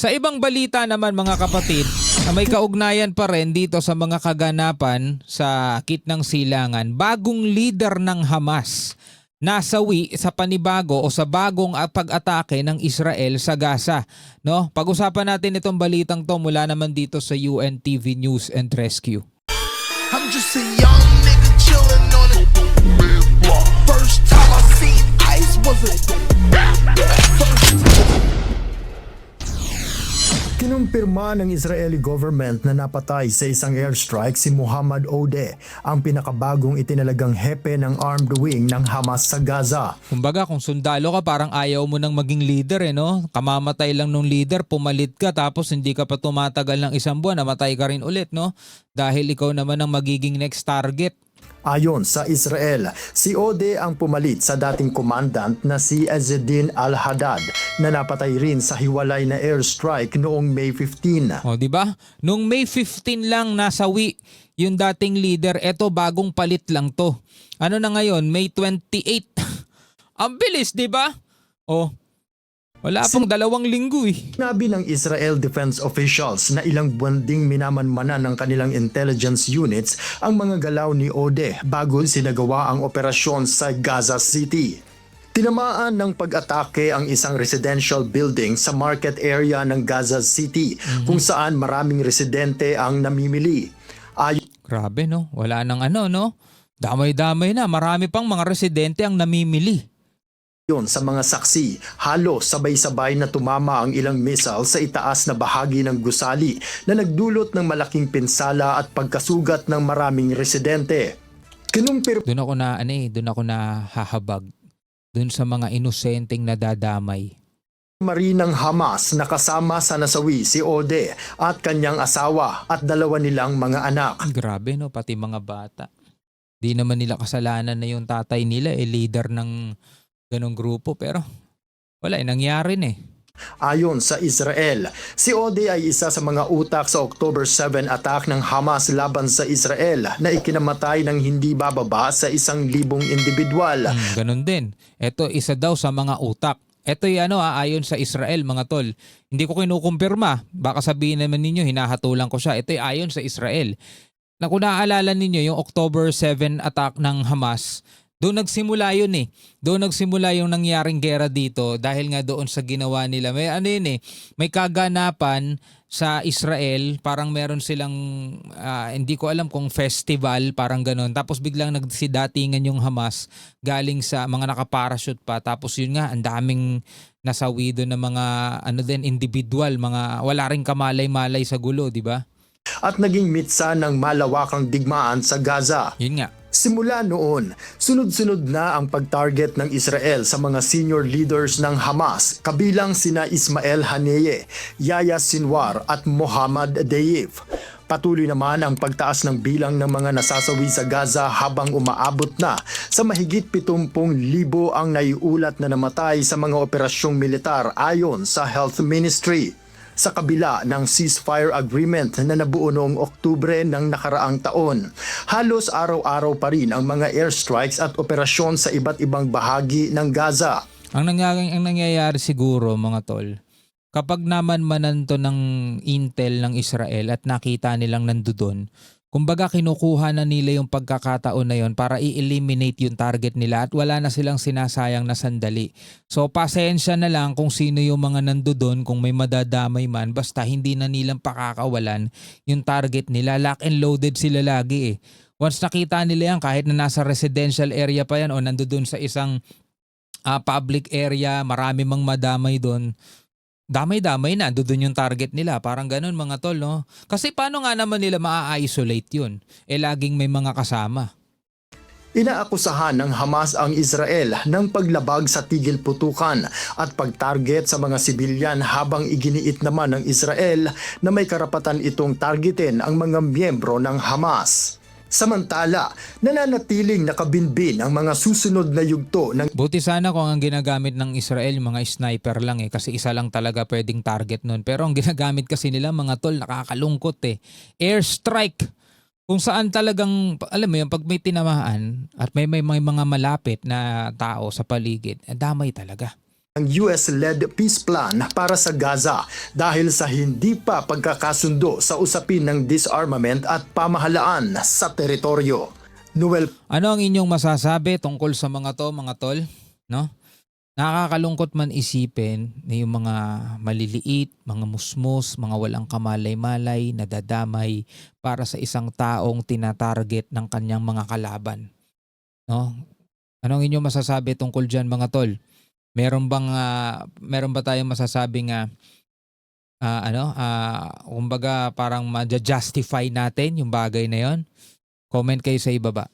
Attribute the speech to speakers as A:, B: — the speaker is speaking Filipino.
A: Sa ibang balita naman mga kapatid, na may kaugnayan pa rin dito sa mga kaganapan sa Gitnang Silangan, bagong leader ng Hamas nasawi sa panibago o sa bagong pag-atake ng Israel sa Gaza. No? Pag-usapan natin itong balitang to mula naman dito sa UNTV News and Rescue.
B: I'm just a young nigga chillin' on it. First time I seen ice was a
C: Kinumpirma ng Israeli government na napatay sa isang airstrike si Muhammad Odeh, ang pinakabagong itinalagang hepe ng armed wing ng Hamas sa Gaza.
A: Kumbaga kung sundalo ka parang ayaw mo nang maging leader no? Kamamatay lang nung leader, pumalit ka tapos hindi ka pa tumatagal ng isang buwan, namatay ka rin ulit no? Dahil ikaw naman ang magiging next target.
C: Ayon sa Israel, si Odeh ang pumalit sa dating commandant na si Ezzedine Al-Haddad na napatay rin sa hiwalay na airstrike noong May 15.
A: O, di ba? Nung May 15 lang nasawi yung dating leader, eto bagong palit lang to. Ano na ngayon? May 28. Ang bilis, di ba? O, wala pang 2 linggo eh.
C: Sinabi ng Israel defense officials na ilang buwan ding minamanmanan ng kanilang intelligence units ang mga galaw ni Odeh bago sinagawa ang operasyon sa Gaza City. Tinamaan ng pag-atake ang isang residential building sa market area ng Gaza City kung saan maraming residente ang namimili.
A: Grabe no? Wala nang no? Damay-damay na. Marami pang mga residente ang namimili.
C: Sa mga saksi, halos sabay-sabay na tumama ang ilang missile sa itaas na bahagi ng gusali na nagdulot ng malaking pinsala at pagkasugat ng maraming residente.
A: Doon ako na hahabag. Doon sa mga inosenteng nadadamay.
C: Rin ng Hamas na kasama sa nasawi si Odeh at kanyang asawa at 2 nilang mga anak.
A: Grabe no, pati mga bata. Di naman nila kasalanan na yung tatay nila leader ng ganong grupo pero wala nangyari na eh.
C: Ayon sa Israel, si Odeh ay isa sa mga utak sa October 7 attack ng Hamas laban sa Israel na ikinamatay ng hindi bababa sa 1,000 individual.
A: Ganon din. Ito isa daw sa mga utak. Ito ayon sa Israel mga tol. Hindi ko kinukumpirma. Baka sabihin naman ninyo hinahatulan ko siya. Ito ayon sa Israel. Na kung naaalala ninyo yung October 7 attack ng Hamas, doon nagsimula yun eh. Doon nagsimula yung nangyaring gera dito dahil nga doon sa ginawa nila. May may kaganapan sa Israel, parang meron silang hindi ko alam kung festival, parang ganoon. Tapos biglang nagsidatingan yung Hamas galing sa mga nakaparachute pa. Tapos yun nga, ang daming nasawi doon ng mga individual, mga wala ring kamalay-malay sa gulo, di ba?
C: At naging mitsa ng malawakang digmaan sa Gaza.
A: Yun nga.
C: Simula noon, sunod-sunod na ang pag-target ng Israel sa mga senior leaders ng Hamas, kabilang sina Ismail Haniyeh, Yahya Sinwar at Mohammad Deif. Patuloy naman ang pagtaas ng bilang ng mga nasasawi sa Gaza habang umaabot na sa mahigit 70,000 ang naiulat na namatay sa mga operasyong militar ayon sa Health Ministry. Sa kabila ng ceasefire agreement na nabuo noong Oktubre ng nakaraang taon, halos araw-araw pa rin ang mga airstrikes at operasyon sa iba't ibang bahagi ng Gaza.
A: Ang nangyayari siguro mga tol, kapag naman to ng intel ng Israel at nakita nilang nandoon, kumbaga kinukuha na nila yung pagkakataon na yon para i-eliminate yung target nila at wala na silang sinasayang na sandali. So pasensya na lang kung sino yung mga nandoon, kung may madadamay man, basta hindi na nilang pakakawalan yung target nila. Lock and loaded sila lagi eh. Once nakita nila yan, kahit na nasa residential area pa yan o nandoon sa isang public area, marami mang madamay doon, damay-damay na, doon yung target nila. Parang ganun mga tol, no? Kasi paano nga naman nila maa-isolate yun? Laging may mga kasama.
C: Inaakusahan ng Hamas ang Israel ng paglabag sa tigil putukan at pag-target sa mga sibilyan habang iginiit naman ng Israel na may karapatan itong targetin ang mga miyembro ng Hamas. Samantala, nananatiling nakabinbin ang mga susunod na yugto ng
A: Buti sana kung ang ginagamit ng Israel yung mga sniper lang kasi isa lang talaga pwedeng target nun. Pero ang ginagamit kasi nila mga tol, nakakalungkot eh. Airstrike. Kung saan talagang, alam mo yun, pag may tinamaan at may mga malapit na tao sa paligid, damay talaga.
C: ng US-led peace plan para sa Gaza dahil sa hindi pa pagkakasundo sa usapin ng disarmament at pamahalaan sa teritoryo. Noel
A: Ano ang inyong masasabi tungkol sa mga to, mga tol? No? Nakakalungkot man isipin na yung mga maliliit, mga musmus, mga walang kamalay-malay, nadadamay para sa isang taong tinatarget ng kanyang mga kalaban. No? Ano ang inyong masasabi tungkol dyan, mga tol? Meron ba tayong masasabing kumbaga parang ma-justify natin yung bagay na yon? Comment kayo sa ibaba.